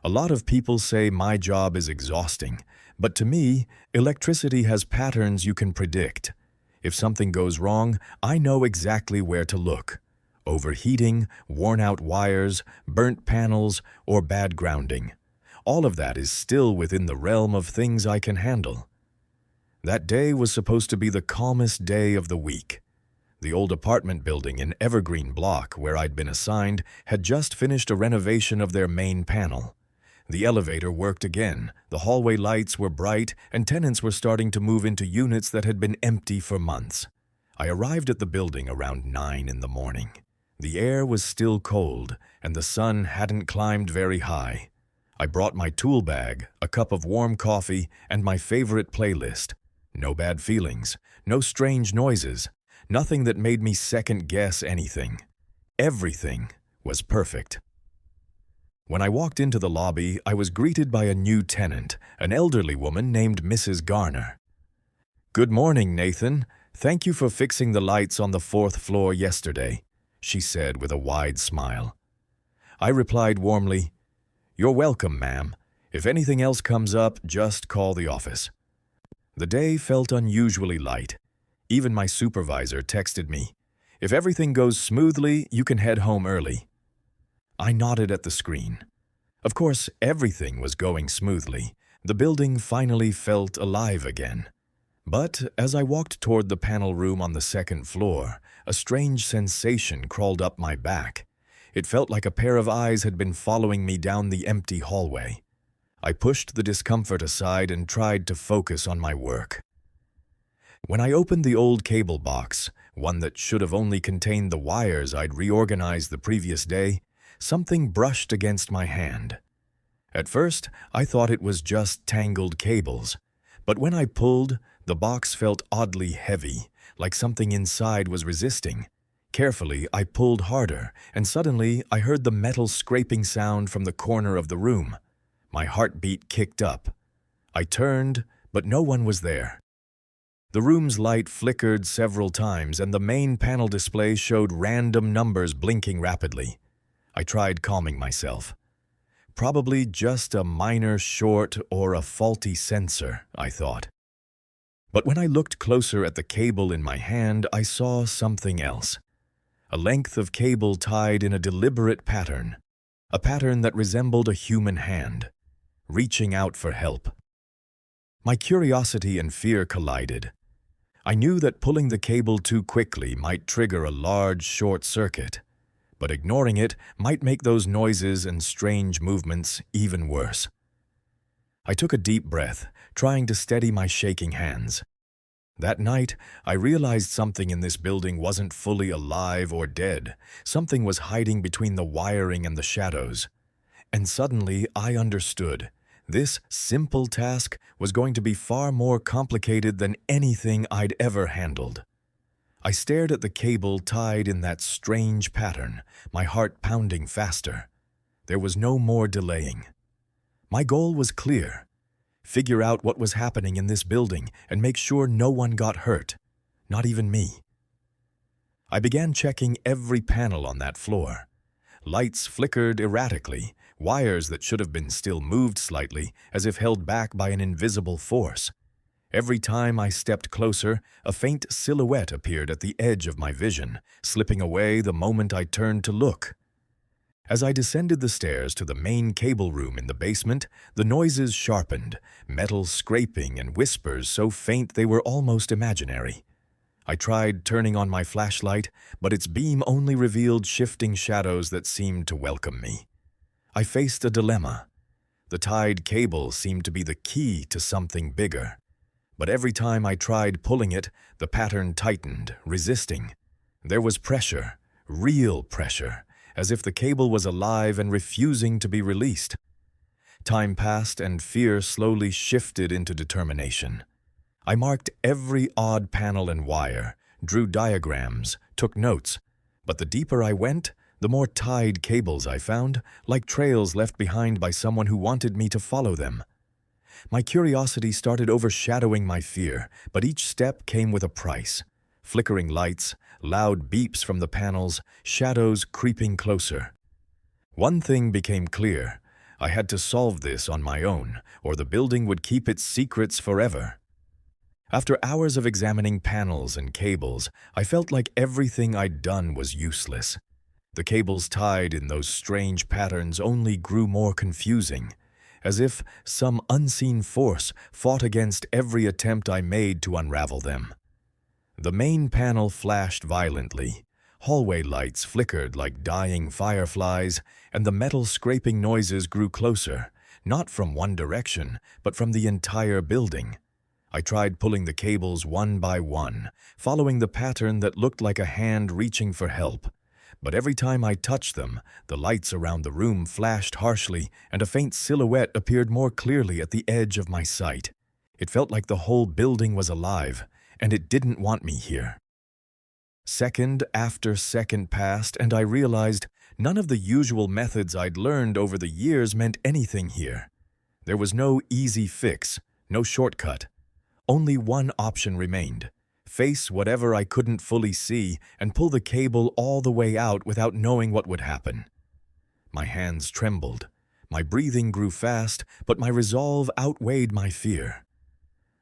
A lot of people say my job is exhausting, but to me, electricity has patterns you can predict. If something goes wrong, I know exactly where to look. Overheating, worn-out wires, burnt panels, or bad grounding. All of that is still within the realm of things I can handle. That day was supposed to be the calmest day of the week. The old apartment building in Evergreen Block, where I'd been assigned, had just finished a renovation of their main panel. The elevator worked again, the hallway lights were bright, and tenants were starting to move into units that had been empty for months. I arrived at the building around 9 in the morning. The air was still cold, and the sun hadn't climbed very high. I brought my tool bag, a cup of warm coffee, and my favorite playlist. No bad feelings, no strange noises, nothing that made me second-guess anything. Everything was perfect. When I walked into the lobby, I was greeted by a new tenant, an elderly woman named Mrs. Garner. "Good morning, Nathan. Thank you for fixing the lights on the 4th floor yesterday," she said with a wide smile. I replied warmly, "You're welcome, ma'am. If anything else comes up, just call the office." The day felt unusually light. Even my supervisor texted me, "If everything goes smoothly, you can head home early." I nodded at the screen. Of course, everything was going smoothly. The building finally felt alive again. But as I walked toward the panel room on the 2nd floor, a strange sensation crawled up my back. It felt like a pair of eyes had been following me down the empty hallway. I pushed the discomfort aside and tried to focus on my work. When I opened the old cable box, one that should have only contained the wires I'd reorganized the previous day, something brushed against my hand. At first, I thought it was just tangled cables, but when I pulled, the box felt oddly heavy, like something inside was resisting. Carefully, I pulled harder, and suddenly I heard the metal scraping sound from the corner of the room. My heartbeat kicked up. I turned, but no one was there. The room's light flickered several times, and the main panel display showed random numbers blinking rapidly. I tried calming myself. Probably just a minor short or a faulty sensor, I thought. But when I looked closer at the cable in my hand, I saw something else. A length of cable tied in a deliberate pattern, a pattern that resembled a human hand, reaching out for help. My curiosity and fear collided. I knew that pulling the cable too quickly might trigger a large short circuit, but ignoring it might make those noises and strange movements even worse. I took a deep breath, trying to steady my shaking hands. That night, I realized something in this building wasn't fully alive or dead. Something was hiding between the wiring and the shadows. And suddenly, I understood. This simple task was going to be far more complicated than anything I'd ever handled. I stared at the cable tied in that strange pattern, my heart pounding faster. There was no more delaying. My goal was clear. Figure out what was happening in this building and make sure no one got hurt, not even me. I began checking every panel on that floor. Lights flickered erratically, wires that should have been still moved slightly, as if held back by an invisible force. Every time I stepped closer, a faint silhouette appeared at the edge of my vision, slipping away the moment I turned to look. As I descended the stairs to the main cable room in the basement, the noises sharpened, metal scraping and whispers so faint they were almost imaginary. I tried turning on my flashlight, but its beam only revealed shifting shadows that seemed to welcome me. I faced a dilemma. The tied cable seemed to be the key to something bigger. But every time I tried pulling it, the pattern tightened, resisting. There was pressure, real pressure, as if the cable was alive and refusing to be released. Time passed and fear slowly shifted into determination. I marked every odd panel and wire, drew diagrams, took notes, but the deeper I went, the more tied cables I found, like trails left behind by someone who wanted me to follow them. My curiosity started overshadowing my fear, but each step came with a price. Flickering lights, loud beeps from the panels, shadows creeping closer. One thing became clear. I had to solve this on my own, or the building would keep its secrets forever. After hours of examining panels and cables, I felt like everything I'd done was useless. The cables tied in those strange patterns only grew more confusing, as if some unseen force fought against every attempt I made to unravel them. The main panel flashed violently. Hallway lights flickered like dying fireflies, and the metal scraping noises grew closer, not from one direction, but from the entire building. I tried pulling the cables one by one, following the pattern that looked like a hand reaching for help. But every time I touched them, the lights around the room flashed harshly, and a faint silhouette appeared more clearly at the edge of my sight. It felt like the whole building was alive, and it didn't want me here. Second after second passed, and I realized none of the usual methods I'd learned over the years meant anything here. There was no easy fix, no shortcut. Only one option remained: face whatever I couldn't fully see and pull the cable all the way out without knowing what would happen. My hands trembled. My breathing grew fast, but my resolve outweighed my fear.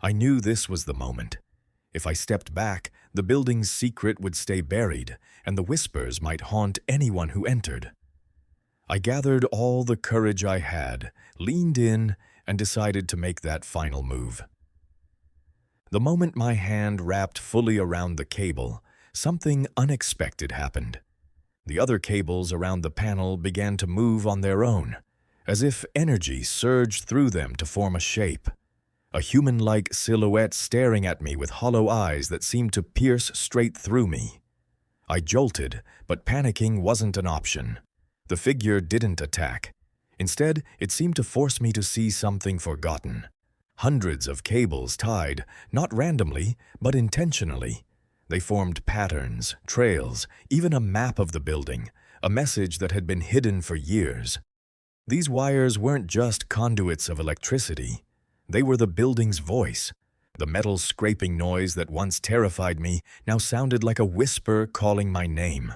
I knew this was the moment. If I stepped back, the building's secret would stay buried, and the whispers might haunt anyone who entered. I gathered all the courage I had, leaned in, and decided to make that final move. The moment my hand wrapped fully around the cable, something unexpected happened. The other cables around the panel began to move on their own, as if energy surged through them to form a shape. A human-like silhouette staring at me with hollow eyes that seemed to pierce straight through me. I jolted, but panicking wasn't an option. The figure didn't attack. Instead, it seemed to force me to see something forgotten. Hundreds of cables tied, not randomly, but intentionally. They formed patterns, trails, even a map of the building, a message that had been hidden for years. These wires weren't just conduits of electricity. They were the building's voice. The metal scraping noise that once terrified me now sounded like a whisper calling my name.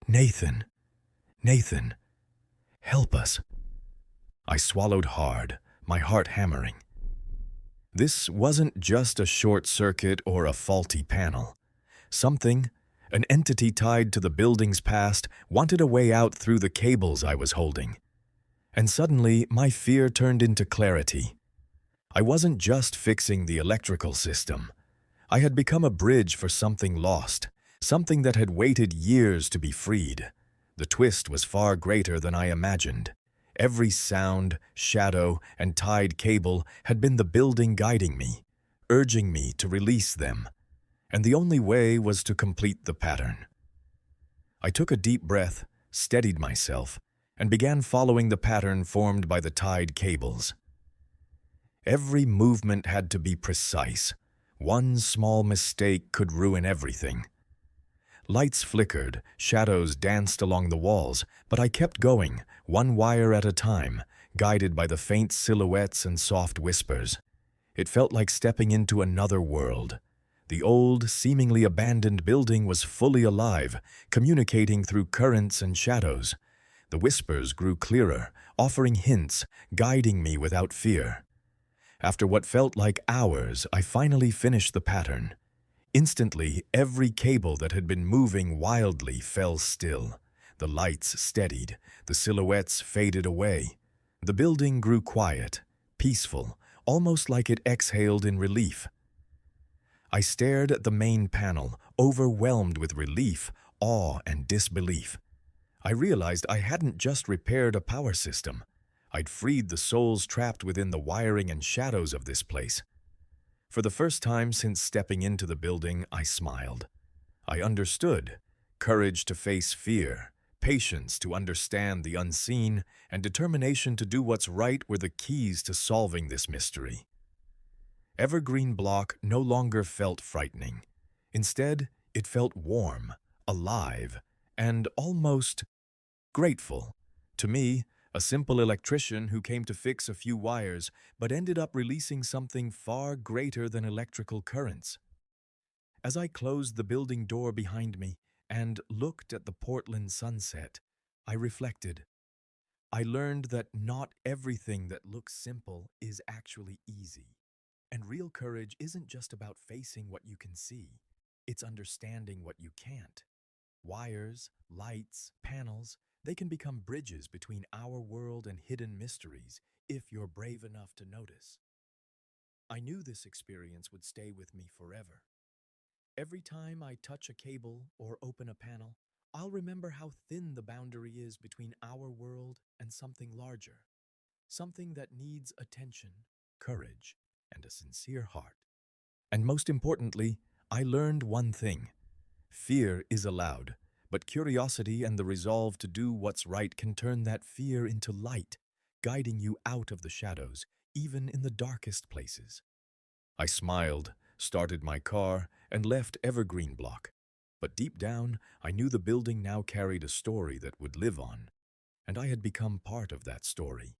"Nathan, Nathan, help us." I swallowed hard, my heart hammering. This wasn't just a short circuit or a faulty panel. Something, an entity tied to the building's past, wanted a way out through the cables I was holding. And suddenly, my fear turned into clarity. I wasn't just fixing the electrical system. I had become a bridge for something lost, something that had waited years to be freed. The twist was far greater than I imagined. Every sound, shadow, and tied cable had been the building guiding me, urging me to release them. And the only way was to complete the pattern. I took a deep breath, steadied myself, and began following the pattern formed by the tied cables. Every movement had to be precise. One small mistake could ruin everything. Lights flickered, shadows danced along the walls, but I kept going, one wire at a time, guided by the faint silhouettes and soft whispers. It felt like stepping into another world. The old, seemingly abandoned building was fully alive, communicating through currents and shadows. The whispers grew clearer, offering hints, guiding me without fear. After what felt like hours, I finally finished the pattern. Instantly, every cable that had been moving wildly fell still. The lights steadied, the silhouettes faded away. The building grew quiet, peaceful, almost like it exhaled in relief. I stared at the main panel, overwhelmed with relief, awe, and disbelief. I realized I hadn't just repaired a power system. I'd freed the souls trapped within the wiring and shadows of this place. For the first time since stepping into the building, I smiled. I understood. Courage to face fear, patience to understand the unseen, and determination to do what's right were the keys to solving this mystery. Evergreen Block no longer felt frightening. Instead, it felt warm, alive, and almost grateful. To me, a simple electrician who came to fix a few wires, but ended up releasing something far greater than electrical currents. As I closed the building door behind me and looked at the Portland sunset, I reflected. I learned that not everything that looks simple is actually easy. And real courage isn't just about facing what you can see, it's understanding what you can't. Wires, lights, panels, they can become bridges between our world and hidden mysteries if you're brave enough to notice. I knew this experience would stay with me forever. Every time I touch a cable or open a panel, I'll remember how thin the boundary is between our world and something larger, something that needs attention, courage, and a sincere heart. And most importantly, I learned one thing. Fear is allowed, but curiosity and the resolve to do what's right can turn that fear into light, guiding you out of the shadows, even in the darkest places. I smiled, started my car, and left Evergreen Block. But deep down, I knew the building now carried a story that would live on, and I had become part of that story.